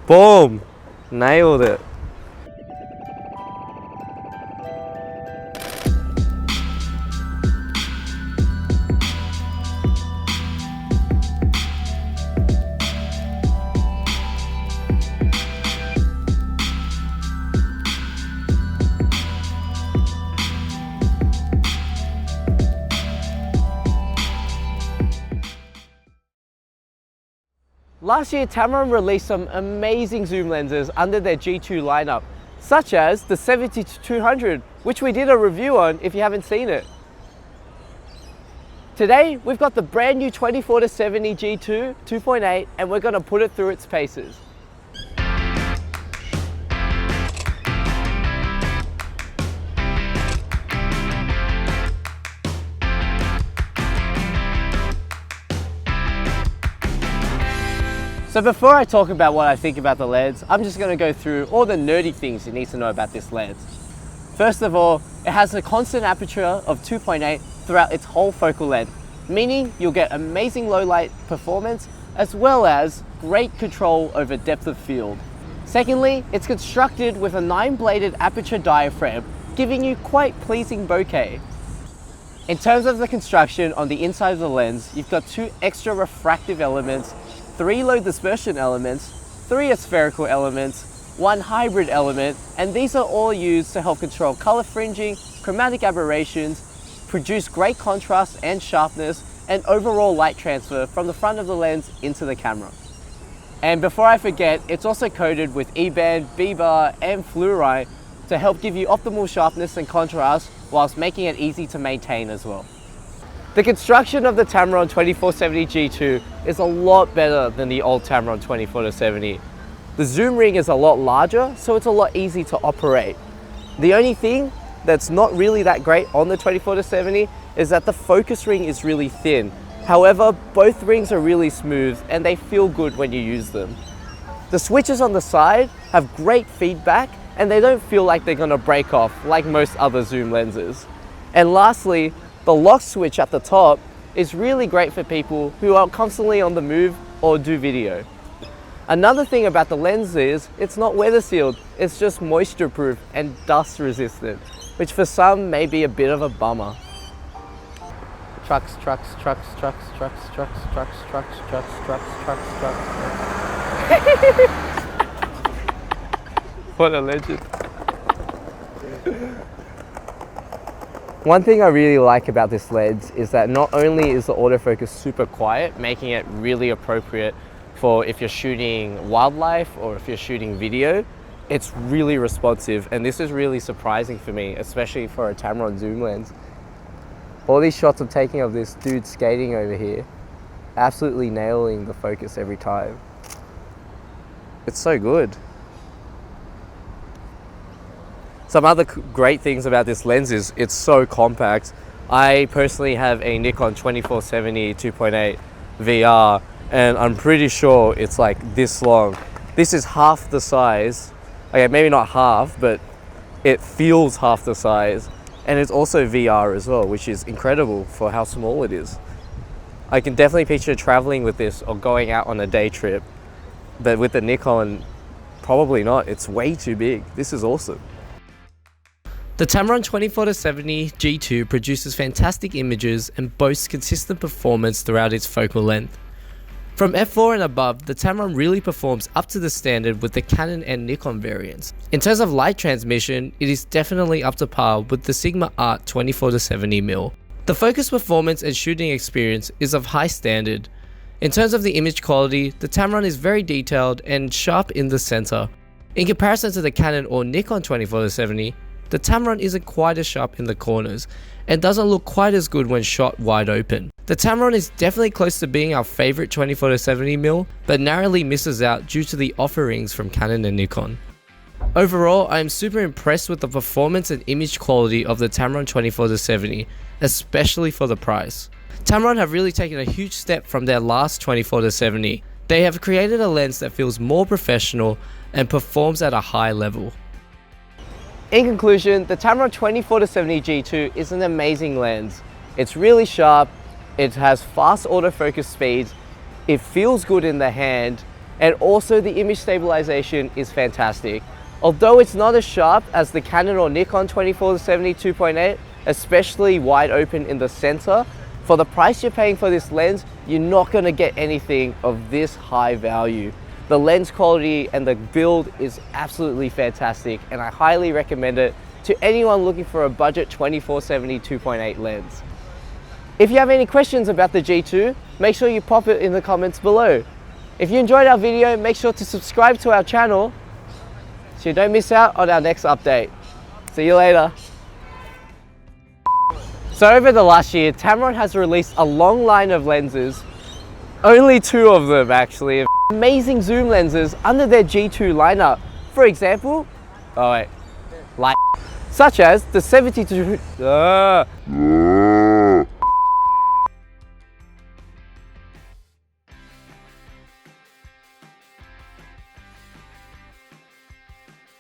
Boom! Nailed it. Last year, Tamron released some amazing zoom lenses under their G2 lineup, such as the 70-200, which we did a review on if you haven't seen it. Today, we've got the brand new 24-70 G2 2.8 and we're going to put it through its paces. So before I talk about what I think about the lens, I'm just going to go through all the nerdy things you need to know about this lens. First of all, it has a constant aperture of 2.8 throughout its whole focal length, meaning you'll get amazing low light performance as well as great control over depth of field. Secondly, it's constructed with a 9-bladed aperture diaphragm, giving you quite pleasing bokeh. In terms of the construction on the inside of the lens, you've got 2 extra refractive elements, 3 low dispersion elements, 3 aspherical elements, 1 hybrid element, and these are all used to help control color fringing, chromatic aberrations, produce great contrast and sharpness, and overall light transfer from the front of the lens into the camera. And before I forget, it's also coated with E-band, B-bar, and fluorite to help give you optimal sharpness and contrast whilst making it easy to maintain as well. The construction of the Tamron 24-70 G2 is a lot better than the old Tamron 24-70. The zoom ring is a lot larger, so it's a lot easier to operate. The only thing that's not really that great on the 24-70 is that the focus ring is really thin. However, both rings are really smooth and they feel good when you use them. The switches on the side have great feedback and they don't feel like they're gonna break off like most other zoom lenses. And lastly, the lock switch at the top is really great for people who are constantly on the move or do video. Another thing about the lens is it's not weather sealed, it's just moisture proof and dust resistant, which for some may be a bit of a bummer. Trucks, trucks, trucks, trucks, trucks, trucks, trucks, trucks, trucks, trucks, trucks, trucks. What a legend. One thing I really like about this lens is that not only is the autofocus super quiet, making it really appropriate for if you're shooting wildlife or if you're shooting video, it's really responsive, and this is really surprising for me, especially for a Tamron zoom lens. All these shots I'm taking of this dude skating over here, absolutely nailing the focus every time. It's so good. Some other great things about this lens is it's so compact. I personally have a Nikon 24-70 2.8 VR and I'm pretty sure it's like this long. This is half the size. Okay, maybe not half, but it feels half the size. And it's also VR as well, which is incredible for how small it is. I can definitely picture traveling with this or going out on a day trip, but with the Nikon, probably not. It's way too big. This is awesome. The Tamron 24-70 G2 produces fantastic images and boasts consistent performance throughout its focal length. From f4 and above, the Tamron really performs up to the standard with the Canon and Nikon variants. In terms of light transmission, it is definitely up to par with the Sigma Art 24-70mm. The focus performance and shooting experience is of high standard. In terms of the image quality, the Tamron is very detailed and sharp in the center. In comparison to the Canon or Nikon 24-70, the Tamron isn't quite as sharp in the corners and doesn't look quite as good when shot wide open. The Tamron is definitely close to being our favorite 24-70mm, but narrowly misses out due to the offerings from Canon and Nikon. Overall, I am super impressed with the performance and image quality of the Tamron 24-70, especially for the price. Tamron have really taken a huge step from their last 24-70. They have created a lens that feels more professional and performs at a high level. In conclusion, the Tamron 24-70 G2 is an amazing lens. It's really sharp, it has fast autofocus speeds, it feels good in the hand, And also the image stabilization is fantastic. Although it's not as sharp as the Canon or Nikon 24-70 2.8, especially wide open in the center, for the price you're paying for this lens, you're not gonna get anything of this high value. The lens quality and the build is absolutely fantastic, and I highly recommend it to anyone looking for a budget 24-70 2.8 lens. If you have any questions about the G2, make sure you pop it in the comments below. If you enjoyed our video, make sure to subscribe to our channel so you don't miss out on our next update. See you later. So over the last year, Tamron has released a long line of lenses, only 2 of them actually, amazing zoom lenses under their G2 lineup. For example, such as the 72